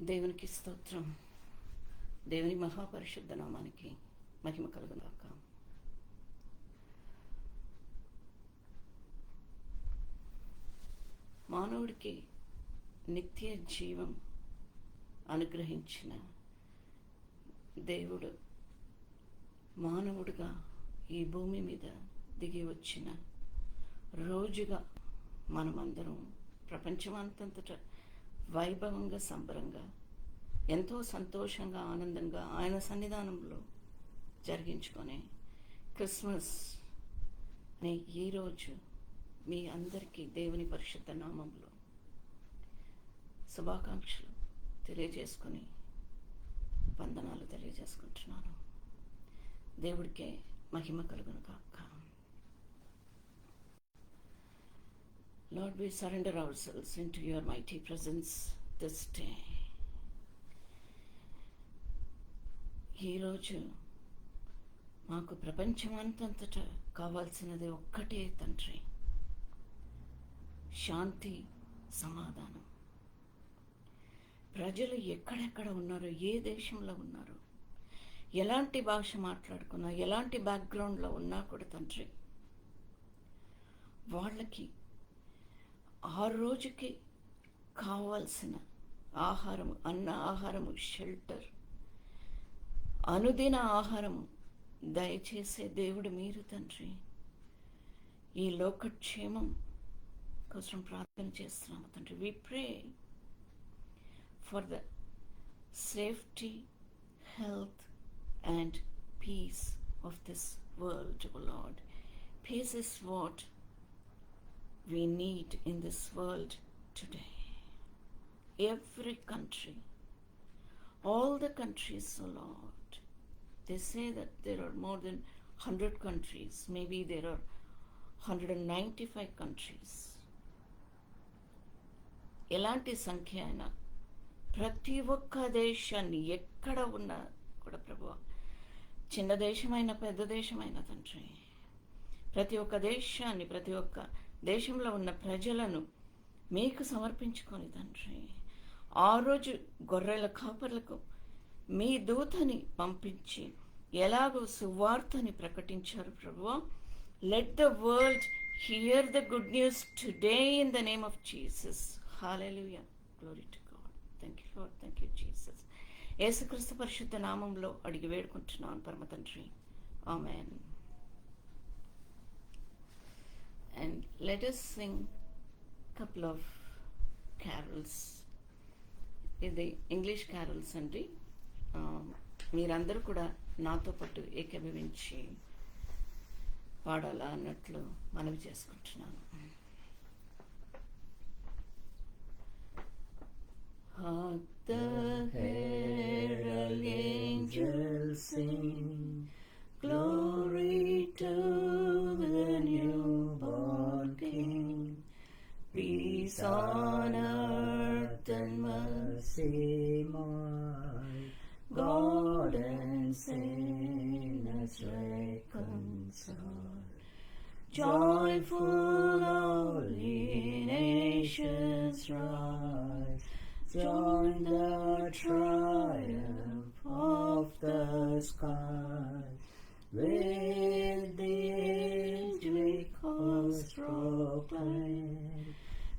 దేవునికి స్తోత్రం. దేవుని మహాపరిశుద్ధ నామానికి మహిమ కలుగుగాక. మానవుడికి నిత్య జీవం అనుగ్రహించిన దేవుడు మానవుడిగా ఈ భూమి మీద దిగి వచ్చిన రోజుగా మనమందరం ప్రపంచమంతంతట వైభవంగా, సంబరంగా, ఎంతో సంతోషంగా, ఆనందంగా ఆయన సన్నిధానంలో జరిగించుకొని క్రిస్మస్ అనే ఈరోజు మీ అందరికీ దేవుని పరిశుద్ధ నామంలో శుభాకాంక్షలు తెలియజేసుకొని వందనాలు తెలియజేసుకుంటున్నాను. దేవుడికే మహిమ కలుగును కాక. Lord, we surrender ourselves into your mighty presence this day. ఈరోజు మాకు ప్రపంచమంతంతటా కావాల్సినది ఒక్కటే తండ్రి, శాంతి, సమాధానం. ప్రజలు ఎక్కడెక్కడ ఉన్నారో, ఏ దేశంలో ఉన్నారో, ఎలాంటి భాష మాట్లాడుకున్నా, ఎలాంటి బ్యాక్గ్రౌండ్లో ఉన్నా కూడా తండ్రి, వాళ్ళకి ఆ రోజుకి కావాల్సిన ఆహారము, అన్న ఆహారము, షెల్టర్, అనుదిన ఆహారము దయచేసే దేవుడు మీరు తండ్రి. ఈ లోకక్షేమం కోసం ప్రార్థన చేస్తున్నాము తండ్రి. We pray for the safety, health and peace of this world, O Lord. Peace is what we need in this world today. Every country, all the countries, oh Lord, they say that there are more than 100 countries, maybe there are 195 countries. ఎలాంటి సంఖ్య అయినా ప్రతి ఒక్క దేశాన్ని ఎక్కడ ఉన్నా కూడా ప్రభువా, చిన్న దేశమైన పెద్ద దేశమైన తండ్రి, ప్రతి ఒక్క దేశాన్ని, ప్రతి ఒక్క దేశంలో ఉన్న ప్రజలను మీకు సమర్పించుకొని తండ్రి, ఆ రోజు గొర్రెల కాపర్లకు మీ దూతని పంపించి ఎలాగో సువార్తని ప్రకటించారు ప్రభువా. Let the world here the good news today in the name of Jesus. Hallelujah, glory to God. Thank you lord, thank you Jesus. యేసుక్రీస్తు పరిశుద్ధ నామంలో అడిగి వేడుకుంటున్నాను పరమ తండ్రి, ఆమేన్. And let us sing couple of carols. ఇది ఇంగ్లీష్ క్యారల్స్ అండి. మీరందరూ కూడా నాతో పాటు ఏకీభవించి పాడాలా అన్నట్లు మనవి చేసుకుంటున్నాను. Hark the herald angels sing, glory to the newborn King. Peace on earth and mercy mild, God and sinners reconciled. Joyful all ye nations rise, join the triumph of the skies. With the angelic host proclaim,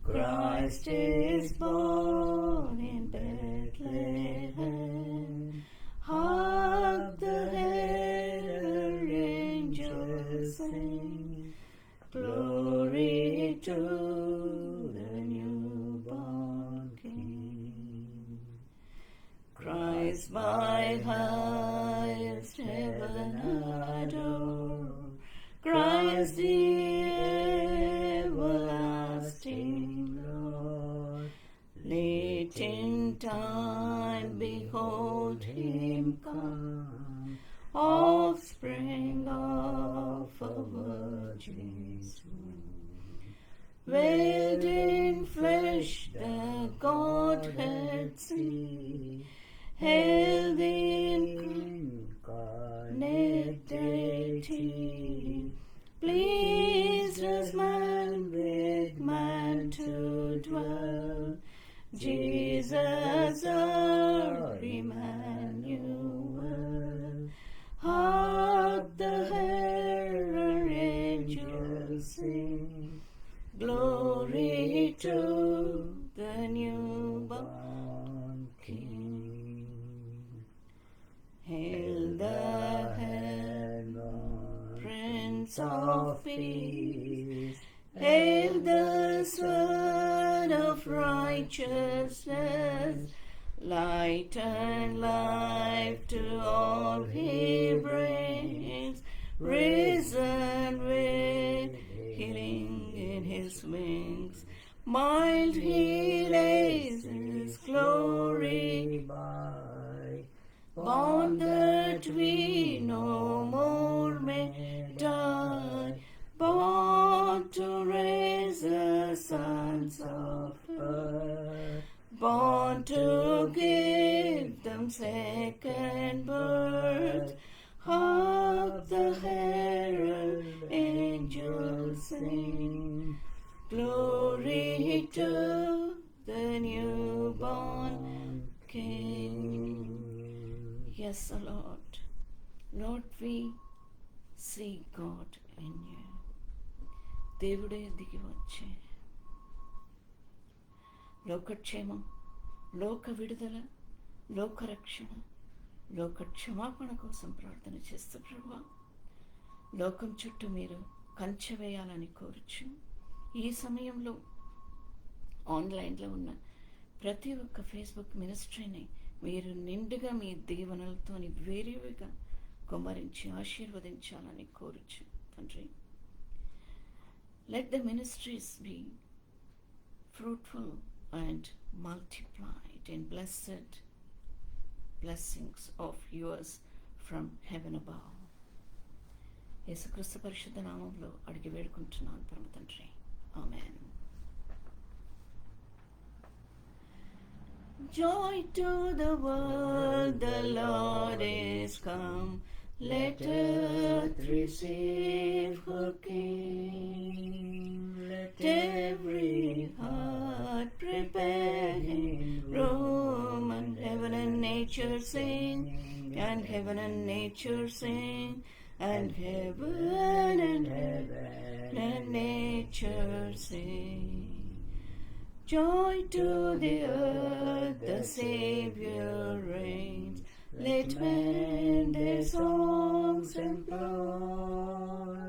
Christ is born in Bethlehem. Hark the herald angels sing, glory to the newborn King. Christ by highest heaven adore, Christ the everlasting Lord. Late in time behold him come, offspring of a virgin's womb. Veiled in flesh the Godhead see, hail the incarnate deity. Pleased as man with man to dwell, Jesus our Emmanuel. Hark the herald angels sing, glory to the newborn King. Hail the heaven, Prince of Peace. Hail the Son of Righteousness. Light and life to all he brings. Risen with healing in his wings. Mild he lays his glory by. Born that we no more may die. Born to raise the sons of earth. Born to give them second birth. Hark the herald angels sing, glory to the newborn King. Yes, O Lord. Lord, we see God in you. దేవుడే దిగి వచ్చే లోకక్షేమం, లోక విడుదల, లోకరక్షణ, లోక క్షమాపణ కోసం ప్రార్థన చేస్తూ ప్రభువా, లోకం చుట్టూ మీరు కంచె వేయాలని కోరుచు ఈ సమయంలో ఆన్లైన్లో ఉన్న ప్రతి ఒక్క ఫేస్బుక్ మినిస్ట్రీని మీరు నిండుగా మీ దీవెనలతోని వేరేవిగా కుమ్మరించి ఆశీర్వదించాలని కోరుచు తండ్రి. Let the ministries be fruitful and multiplied in blessed blessings of yours from heaven above. యేసుక్రీస్తు పరిశుద్ధ నామములో అడిగి వేడుకుంటున్నాను పరమ తండ్రి. ఆమేన్. Joy to the world, the Lord is come. Let earth receive her King. Let every heart prepare him room, and heaven and nature sing, and heaven and nature sing, and heaven and nature sing. Joy to the earth, the Savior reigns. Let men their songs employ.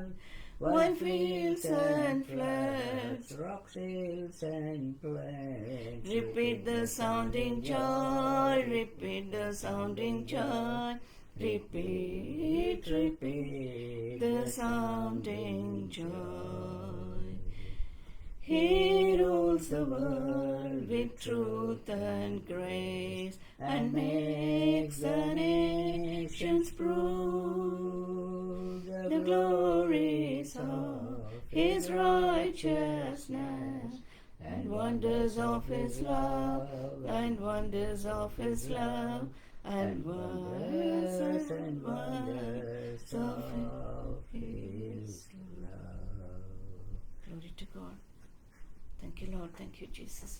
Wine fields and floods, rocks, hills and plains. Repeat the sounding joy, repeat the sounding joy. Repeat, repeat the sounding joy. He rules the world with truth and grace, and makes the nations prove the glories of his righteousness, and wonders of his love, and wonders of his love, and wonders of his love. Glory to God. Thank you lord, thank you Jesus.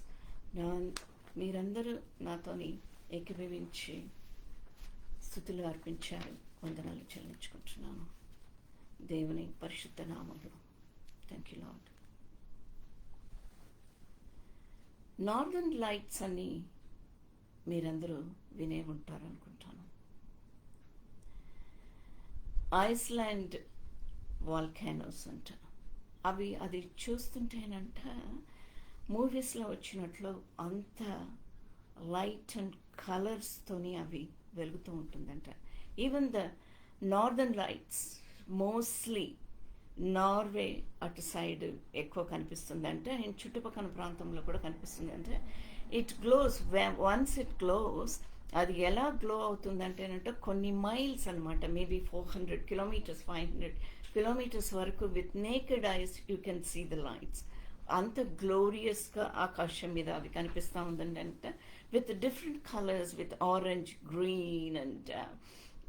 మీరందరూ నాతోని ఏకీభవించి స్తుతులు అర్పించారు, వందనాలు చెల్లించుకుంటున్నాను దేవుని పరిశుద్ధ నామములో. Thank you lord. Northern lights అని మీరందరూ వినే ఉంటారనుకుంటాను. ఐస్లాండ్ వాల్కానోస్ అంట. అది చూస్తుంటేనంట మూవీస్లో వచ్చినట్లు అంత లైట్ అండ్ కలర్స్తోని అవి వెలుగుతూ ఉంటుందంట. Even the northern lights mostly Norway అటు సైడ్ ఎక్కువ కనిపిస్తుందంటే, అండ్ చుట్టుపక్కల ప్రాంతంలో కూడా కనిపిస్తుందంటే. It glows, once it glows, అది ఎలా గ్లో అవుతుందంటేనంటే కొన్ని మైల్స్ అనమాట, మేబీ 400 kilometers 500 kilometers వరకు with naked eyes you can see the lights. అంత గ్లోరియస్గా ఆకాశం మీద అది కనిపిస్తూ ఉందండి. అంటే with different colours, with orange, green and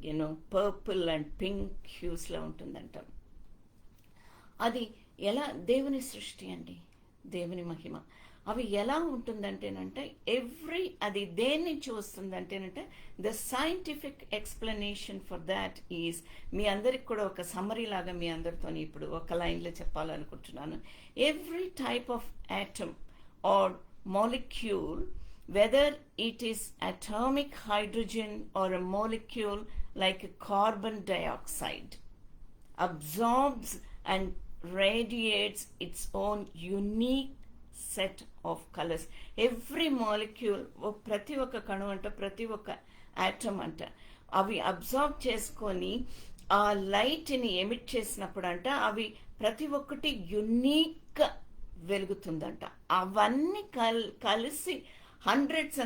you know purple and pink హ్యూస్లో ఉంటుందంట. అది ఎలా దేవుని సృష్టి అండి, దేవుని మహిమ. అవి ఎలా ఉంటుందంటేనంటే అది దేని నుంచి వస్తుందంటేనంటే the scientific explanation for that is, మీ అందరికి కూడా ఒక సమ్మరీ లాగా మీ అందరితో ఇప్పుడు ఒక లైన్లో చెప్పాలనుకుంటున్నాను. Every type of atom are molecule, whether it is atomic hydrogen or a molecule like carbon dioxide, absorbs and radiates its own unique set of colors. Every molecule, ప్రతి ఒక్క కణం అంట, ప్రతి ఒక్క ఆటమ్ అంట, అవి అబ్జార్బ్ చేసుకొని ఆ లైట్ని ఎమిట్ చేసినప్పుడు అంట అవి ప్రతి ఒక్కటి యునీక్గా వెలుగుతుందంట. అవన్నీ కలిసి hundreds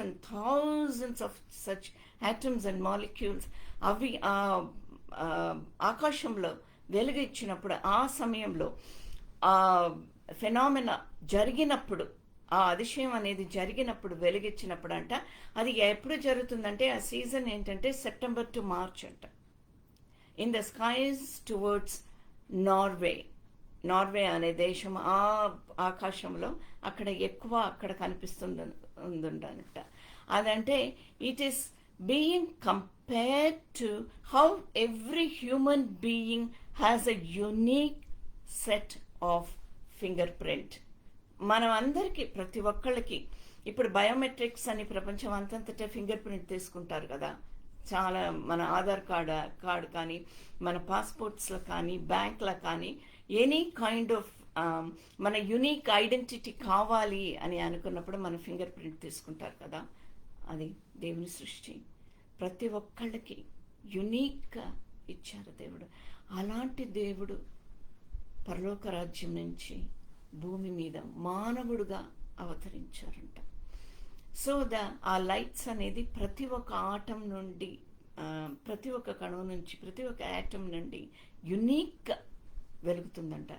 and thousands of such atoms and molecules అవి ఆకాశంలో వెలుగిచ్చినప్పుడు, ఆ సమయంలో ఆ ఫెనామినా జరిగినప్పుడు, ఆ అతిశయం అనేది జరిగినప్పుడు, వెలుగిచ్చినప్పుడు అంట, అది ఎప్పుడు జరుగుతుందంటే ఆ సీజన్ ఏంటంటే సెప్టెంబర్ టు మార్చ్ అంట. In the skies towards Norway అనే దేశం, ఆ ఆకాశంలో అక్కడ ఎక్కువ అక్కడ కనిపిస్తుందంట. అదంటే it is being compared to how every human being has a unique set of finger print. మనం అందరికీ, ప్రతి ఒక్కళ్ళకి ఇప్పుడు బయోమెట్రిక్స్ అని ప్రపంచం అంతంతటా ఫింగర్ ప్రింట్ తీసుకుంటారు కదా. చాలా మన ఆధార్ కార్డు కానీ, మన పాస్పోర్ట్స్లో కానీ, బ్యాంక్లో కానీ, ఎనీ కైండ్ ఆఫ్ మన యునీక్ ఐడెంటిటీ కావాలి అని అనుకున్నప్పుడు మన ఫింగర్ ప్రింట్ తీసుకుంటారు కదా. అది దేవుని సృష్టి, ప్రతి ఒక్కళ్ళకి యునీక్గా ఇచ్చారు దేవుడు. అలాంటి దేవుడు పరలోక రాజ్యం నుంచి భూమి మీద మానవుడుగా అవతరించారంట. సో ఆ లైట్స్ అనేది ప్రతి ఒక్క ఆటం నుండి, ప్రతి ఒక్క కణం నుంచి, ప్రతి ఒక్క యాటమ్ నుండి యునీక్గా వెలుగుతుందంట.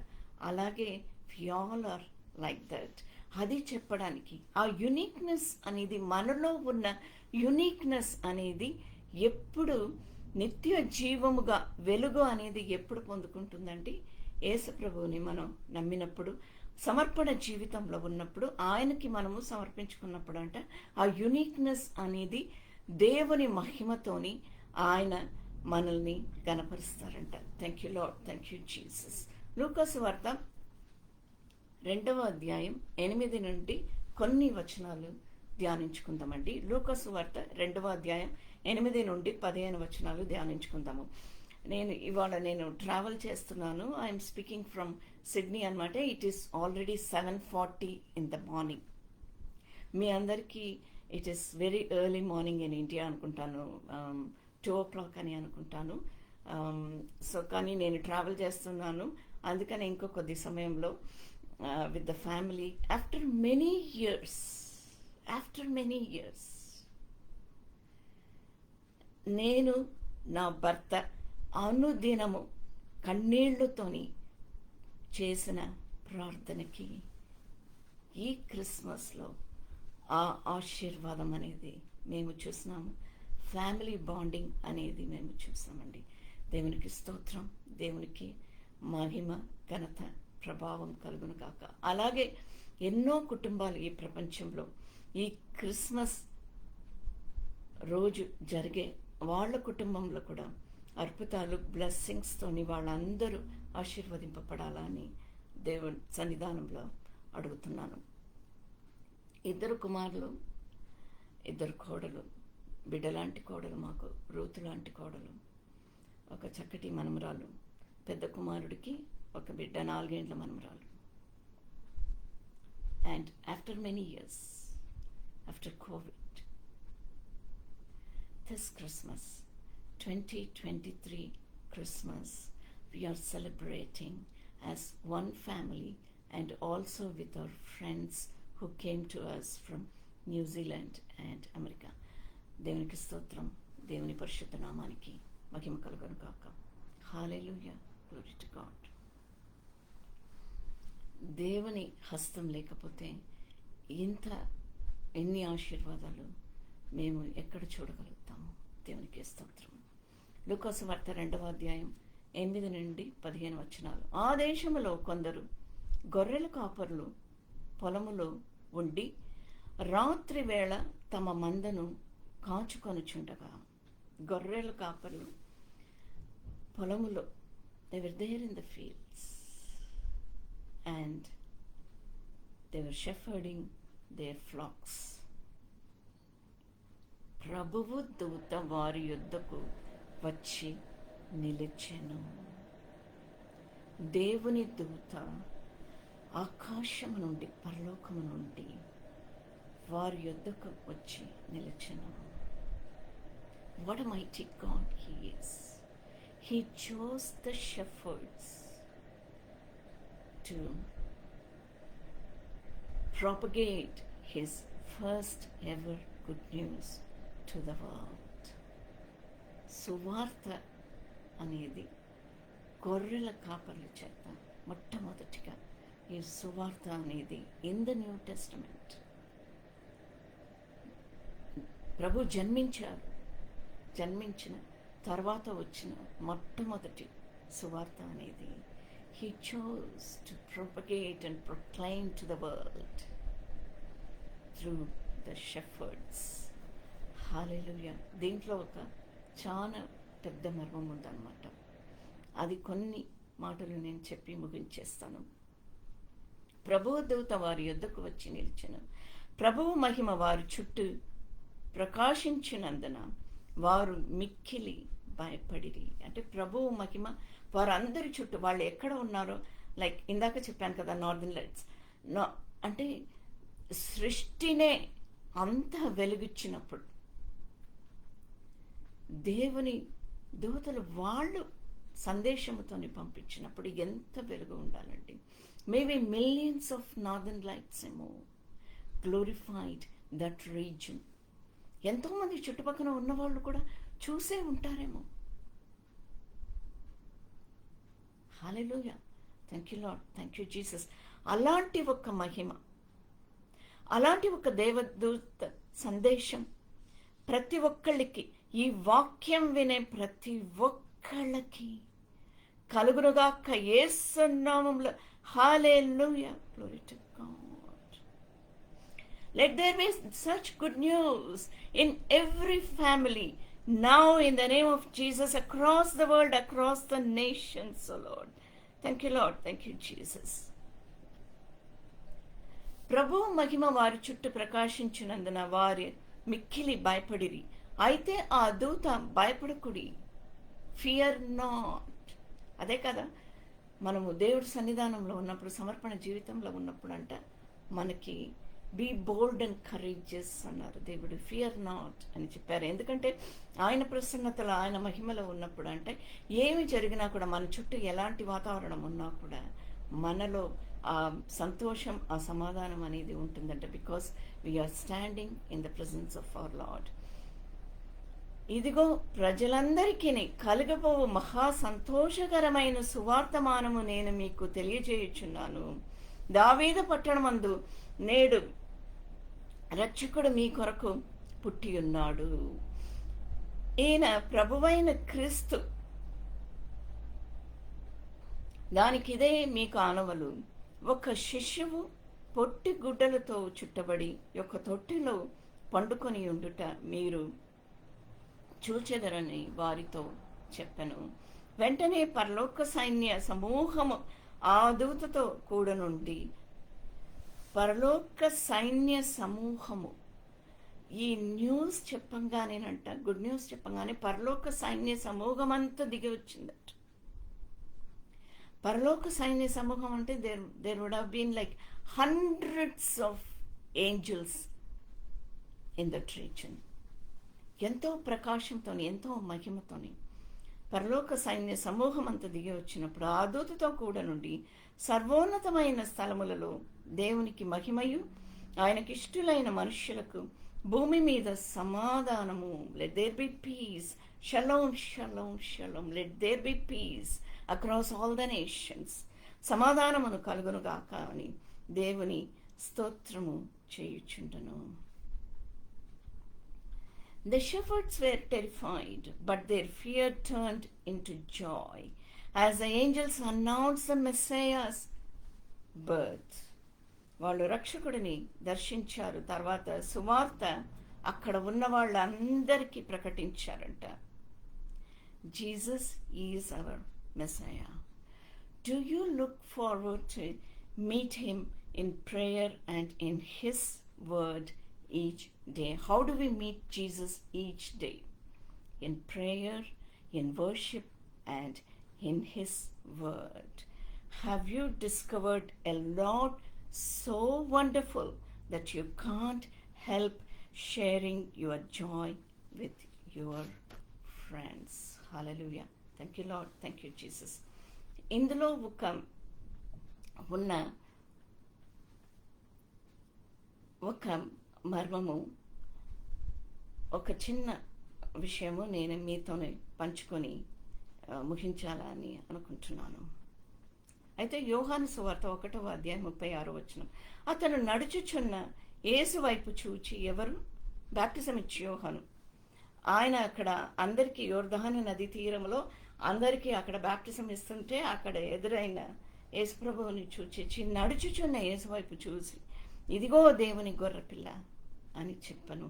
అలాగే we all are like that. అది చెప్పడానికి ఆ యునీక్నెస్ అనేది, మనలో ఉన్న యునీక్నెస్ అనేది ఎప్పుడు నిత్య జీవముగా, వెలుగు అనేది ఎప్పుడు పొందుకుంటుందంటే యేసు ప్రభువుని మనం నమ్మినప్పుడు, సమర్పణ జీవితంలో ఉన్నప్పుడు, ఆయనకి మనము సమర్పించుకున్నప్పుడు అంట ఆ యునీక్నెస్ అనేది దేవుని మహిమతోని ఆయన మనల్ని గణపరుస్తారంట. Thank you lord, thank you Jesus. లూకాసు వార్త 2వ అధ్యాయం 8 నుండి కొన్ని వచనాలు ధ్యానించుకుందామండి. లూకాసు వార్త 2వ అధ్యాయం 8 నుండి 15 వచనాలు ధ్యానించుకుందాము. ఇవాళ నేను ట్రావెల్ చేస్తున్నాను. ఐఎమ్ స్పీకింగ్ ఫ్రమ్ సిడ్నీ అనమాట. It is already 7:40 in the morning. మీ అందరికీ it is very early morning in India అనుకుంటాను, 2 o'clock అని అనుకుంటాను. సో కానీ నేను ట్రావెల్ చేస్తున్నాను, అందుకని ఇంకో కొద్ది సమయంలో with the family after many years నేను నా భర్త అనుదినము కన్నీళ్లతోని చేసిన ప్రార్థనకి ఈ క్రిస్మస్లో ఆ ఆశీర్వాదం అనేది మేము చూసినాము. ఫ్యామిలీ బాండింగ్ అనేది మేము చూసామండి. దేవునికి స్తోత్రం, దేవునికి మహిమ, ఘనత, ప్రభావం కలుగును కాక. అలాగే ఎన్నో కుటుంబాలు ఈ ప్రపంచంలో ఈ క్రిస్మస్ రోజు జరిగే వాళ్ళ కుటుంబంలో కూడా అద్భుతాలు, బ్లెస్సింగ్స్తోని వాళ్ళందరూ ఆశీర్వదింపబడాలని దేవుని సన్నిధానంలో అడుగుతున్నాను. 2 కుమారులు, 2 కోడలు, బిడ్డలాంటి కోడలు, మాకు రూతు లాంటి కోడలు, ఒక చక్కటి మనమరాలు. పెద్ద కుమారుడికి ఒక బిడ్డ, 4 ఏళ్ల మనమరాలు. And after many years, after COVID, this Christmas 2023 Christmas, we are celebrating as one family and also with our friends who came to us from New Zealand and America. దేవునికి స్తోత్రం, దేవుని పరిశుద్ధ నామానికి మహిమ కలుగును గాక. హల్లెలూయా, గ్లోరీ టు గాడ్. దేవుని హస్తం లేకపోతే ఎన్ని ఆశీర్వాదాలు మేము ఎక్కడ చూడగలుగుతాము. దేవునికి స్తోత్రం. లూకాసు వార్త 2వ అధ్యాయం 8 నుండి 15 వచనాలు. ఆ దేశంలో కొందరు గొర్రెల కాపరులు పొలములో ఉండి రాత్రి వేళ తమ మందను కాచుకొనుచుండగా, గొర్రెల కాపరులు పొలములో, they were there in the fields and they were shepherding their flocks. ప్రభువు దూత వారి యొద్దకు వచ్చి నిలిచెను. దేవుని దూత ఆకాశము నుండి, పరలోకము నుండి వారి యొద్దకు వచ్చి నిలిచెను. What a mighty God He is. He chose the shepherds to propagate His first ever good news to the world. సువార్త అనేది గొర్రెల కాపర్ల చేత మొట్టమొదటిగా ఈ సువార్త అనేది ఇన్ ద న్యూ టెస్టమెంట్ ప్రభు జన్మించిన తర్వాత వచ్చిన మొట్టమొదటి సువార్త అనేది He chose to propagate and proclaim to the world through the shepherds. Hallelujah. దీంట్లో ఒక చాలా పెద్ద మర్మం ఉందన్నమాట. అది కొన్ని మాటలు నేను చెప్పి ముగించేస్తాను. ప్రభువు దూత వారి యొద్దకు వచ్చి నిలిచెను. ప్రభువు మహిమ వారి చుట్టూ ప్రకాశించినందున వారు మిక్కిలి భయపడిరి. అంటే ప్రభువు మహిమ వారందరి చుట్టూ, వాళ్ళు ఎక్కడ ఉన్నారో, లైక్ ఇందాక చెప్పాను కదా, నార్దర్న్ లైట్స్, అంటే సృష్టినే అంత వెలుగిచ్చినప్పుడు దేవుని దూతలు వాళ్ళు సందేశముతోని పంపించినప్పుడు ఎంత వెలుగు ఉండాలండి. Maybe millions of northern lights ఏమో గ్లోరిఫైడ్ దట్ రీజన్. ఎంతోమంది చుట్టుపక్కల ఉన్నవాళ్ళు కూడా చూసే ఉంటారేమో. Hallelujah. Thank you lord, thank you Jesus. అలాంటి ఒక మహిమ, అలాంటి ఒక దేవదూత సందేశం ప్రతి ఒక్కళ్ళకి, ఈ వాక్యం వినే ప్రతి ఒక్కళ్ళకి కలుగునుగాక యేసు నామములో. Hallelujah. Glory to God. Let there be such good news in every family now in the name of Jesus, across the world, across the nations, O Lord. Thank you, Lord. Thank you, Jesus. ప్రభు మహిమ వారి చుట్టూ ప్రకాశించినందున వారి మిక్కిలి భయపడిరి. అయితే ఆ దూత భయపడకుడి, fear not. అదే కదా మనము దేవుడి సన్నిధానంలో ఉన్నప్పుడు, సమర్పణ జీవితంలో ఉన్నప్పుడు అంట మనకి బీ బోల్డ్ అండ్ కరేజియస్ అన్నారు దేవుడు. ఫియర్ నాట్ అని చెప్పారు. ఎందుకంటే ఆయన ప్రసన్నతలో, ఆయన మహిమలో ఉన్నప్పుడు అంటే ఏమి జరిగినా కూడా, మన చుట్టూ ఎలాంటి వాతావరణం ఉన్నా కూడా మనలో ఆ సంతోషం, ఆ సమాధానం అనేది ఉంటుందంట. Because we are standing in the presence of our lord. ఇదిగో ప్రజలందరికీ కలుగబోవు మహా సంతోషకరమైన సువార్తమానము నేను మీకు తెలియజేయుచున్నాను. దావీదు పట్టణమందు నేడు రక్షకుడు మీ కొరకు పుట్టి ఉన్నాడు. ఈయన ప్రభువైన క్రీస్తు. దానికిదే మీకు ఆనవలు. ఒక శిశువు పొట్టి గుడ్డలతో చుట్టబడి ఒక తొట్టిలో పండుకొని ఉండుట మీరు చూచెదరని వారితో చెప్పెను. వెంటనే పరలోక సైన్య సమూహము ఆ దూతతో కూడనుండి, పరలోక సైన్య సమూహము, ఈ న్యూస్ చెప్పంగానేనంట, గుడ్ న్యూస్ చెప్పంగానే పరలోక సైన్య సమూహం అంతా దిగి వచ్చిందట. పరలోక సైన్య సమూహం అంటే there would have been like hundreds of angels in that reason. ఎంతో ప్రకాశంతోని, ఎంతో మహిమతోని పరలోక సైన్య సమూహం అంతా దిగి వచ్చినప్పుడు ఆ దూతతో కూడా నుండి సర్వోన్నతమైన స్థలములలో దేవునికి మహిమయు ఆయనకిష్టులైన మనుష్యులకు భూమి మీద సమాధానము. Let there be peace. షలోం షలోం షలోం. Let there be peace across all the nations. సమాధానమును కలుగునుగాక అని దేవుని స్తోత్రము చేయుచుండను. The shepherds were terrified, but their fear turned into joy as the angels announced the Messiah's birth. వాళ్ళు రక్షకుడిని దర్శించారు. తర్వాత సువార్త అక్కడ ఉన్న వాళ్ళందరికీ ప్రకటించారంట. Jesus is our messiah. Do you look forward to meet him in prayer and in his word each day? How do we meet Jesus each day? In prayer, in worship, and in his word. Have you discovered a Lord so wonderful that you can't help sharing your joy with your friends? Hallelujah. Thank you, Lord. Thank you, Jesus. ఇందులో ఒక మర్మము, ఒక చిన్న విషయము నేను మీతోనే పంచుకొని ముగించాలని అనుకుంటున్నాను. అయితే యోహాను సువార్త 1వ అధ్యాయం 36వ వచనం. అతను నడుచుచున్న యేసు వైపు చూచి, ఎవరు? బాప్టిజం ఇచ్చి యోహాను. ఆయన అక్కడ అందరికీ యోర్దాను నది తీరంలో అందరికీ అక్కడ బాప్టిజం ఇస్తుంటే అక్కడ ఎదురైన యేసుప్రభువుని చూచి నడుచుచున్న యేసు వైపు చూసి, ఇదిగో దేవుని గొర్రెపిల్ల అని చెప్పను.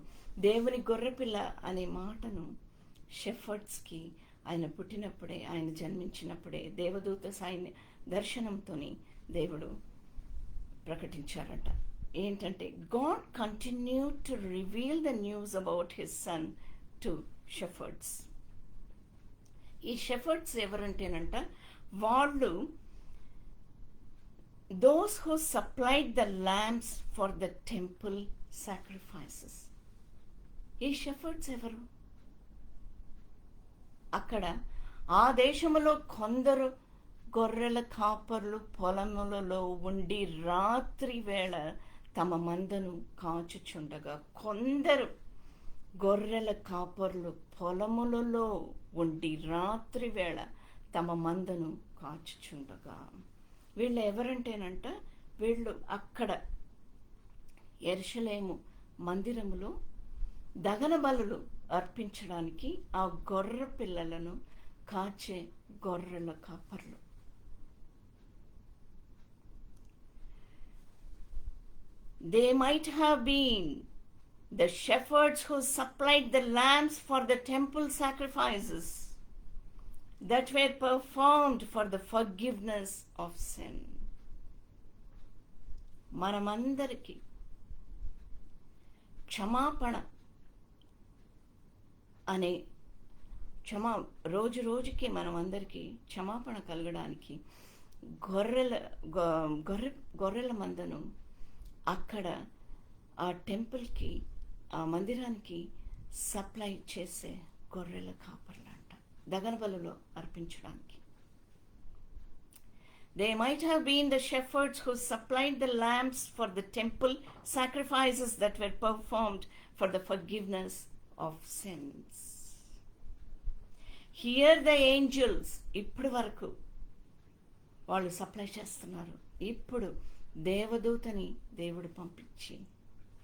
దేవుని గొర్రెపిల్ల అనే మాటను షెఫర్డ్స్కి ఆయన పుట్టినప్పుడే, ఆయన జన్మించినప్పుడే దేవదూత సైన్య దర్శనంతోని దేవుడు ప్రకటించారట. ఏంటంటే, God continued to reveal the news about his son to shepherds. ఈ షెఫర్డ్స్ ఎవరంటేనంట, వాళ్ళు those who supplied the lambs for the temple sacrifices. ఈ షెఫర్డ్స్ ఎవరు? అక్కడ ఆ దేశంలో కొందరు గొర్రెల కాపర్లు పొలములలో ఉండి రాత్రి వేళ తమ మందను కాచుచుండగా, కొందరు గొర్రెల కాపర్లు పొలములలో ఉండి రాత్రి వేళ తమ మందను కాచుచుండగా. వీళ్ళు ఎవరంటేనంట, వీళ్ళు అక్కడ యెరూషలేము మందిరములో దహన బలులు అర్పించడానికి ఆ గొర్రె పిల్లలను కాచే గొర్రెల కాపర్లు. They might have been the shepherds who supplied the lambs for the temple sacrifices that were performed for the forgiveness of sin. మనమందరికీ క్షమాపణ అనే రోజు రోజుకి మనమందరికీ క్షమాపణ కలగడానికి గొర్రెల మందను అక్కడ ఆ టెంపుల్కి, ఆ మందిరానికి సప్లై చేసే గొర్రెల కాపర్లు అంట, దహన బలులో అర్పించడానికి. They might have been the shepherds who supplied the lambs for the temple sacrifices that were performed for the forgiveness of sins. Here the angels, ఇప్పుడు వరకు వాళ్ళు సప్లై చేస్తున్నారు. ఇప్పుడు దేవదూతని దేవుడు పంపించి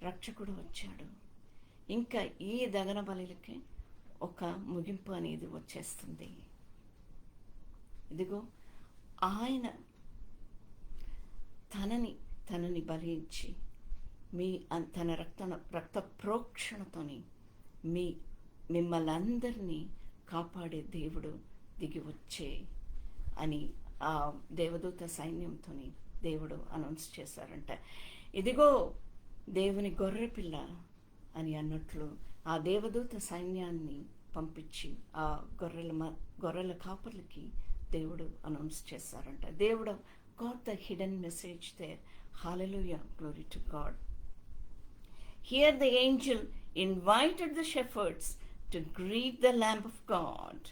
రక్షకుడు వచ్చాడు. ఇంకా ఈ దహన బలులకి ఒక ముగింపు అనేది వచ్చేస్తుంది. ఇదిగో ఆయన తనని బలించి తన రక్త ప్రోక్షణతోని మిమ్మల్ని అందరినీ కాపాడే దేవుడు దిగి వచ్చే అని ఆ దేవదూత సైన్యంతోని దేవుడు అనౌన్స్ చేశారంట. ఇదిగో దేవుని గొర్రెపిల్ల అని అన్నట్లు ఆ దేవదూత సైన్యాన్ని పంపించి ఆ గొర్రెల కాపర్లకి దేవుడు అనౌన్స్ చేశారంట. దేవుడు got the hidden message there. Hallelujah, glory to God. Here the angel invited the shepherds to greet the Lamb of God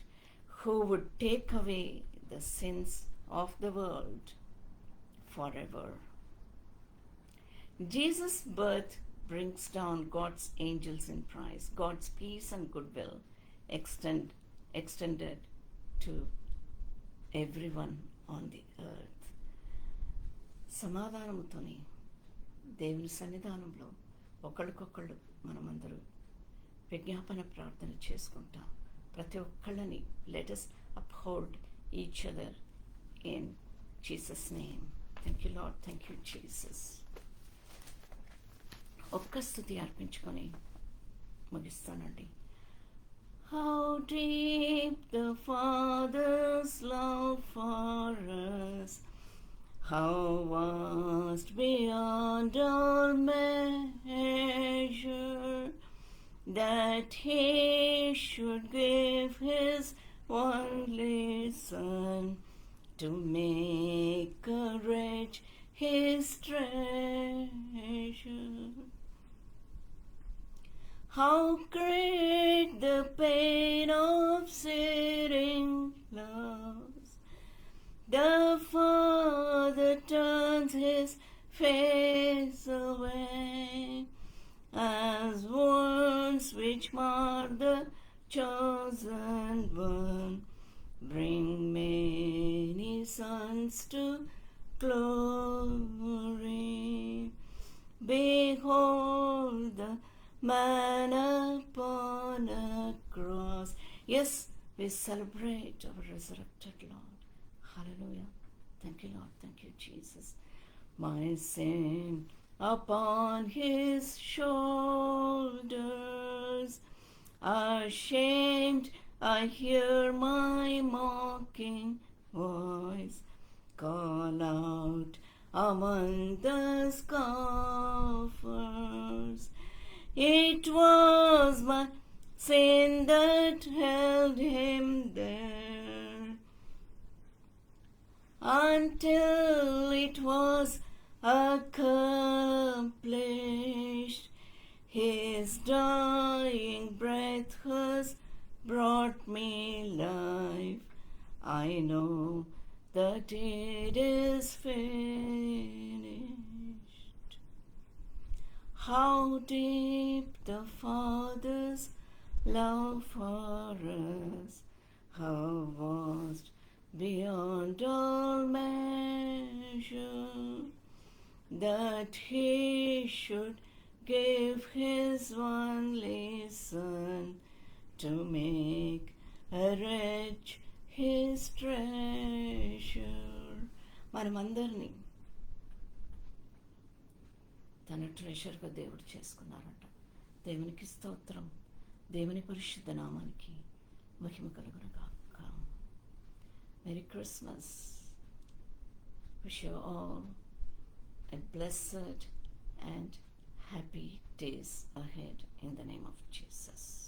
who would take away the sins of the world forever. Jesus' birth brings down God's angels in praise, God's peace and goodwill extended to everyone on the earth. సమాధానముతోని దేవుని సన్నిధానంలో ఒకళ్ళకొకళ్ళు మనమందరూ విజ్ఞాపన ప్రార్థన చేసుకుంటాం. ప్రతి ఒక్కళ్ళని let us uphold each other in Jesus' name. Thank you, Lord. Thank you, Jesus. ఒక్క స్తుతి అర్పించుకొని ముగిస్తానండి. How deep the Father's love for us, how vast beyond all measure, that He should give His only Son to make a wretch His treasure. How great the pain of sitting loves, the Father turns His face away, as wounds which mar the chosen one bring many sons to glory. Behold the man upon a cross. Yes, we celebrate our resurrected Lord. Hallelujah. Thank you, Lord. Thank you, Jesus. My sin upon His shoulders, ashamed I hear my mocking voice call out among the scoffers. It was my sin that held Him there until it was accomplished. His dying breath has brought me life. I know that it is finished. How deep the Father's love for us, how vast beyond all measure, that He should give His only Son to make a wretch His treasure. మనమందరినీ తన ట్రెషర్గా దేవుడు చేసుకున్నారంట. దేవునికి స్తోత్రం. దేవుని పరిశుద్ధ నామానికి మహిమ కలుగునుగాక. Merry Christmas. Wish you all a blessed and happy days ahead in the name of Jesus.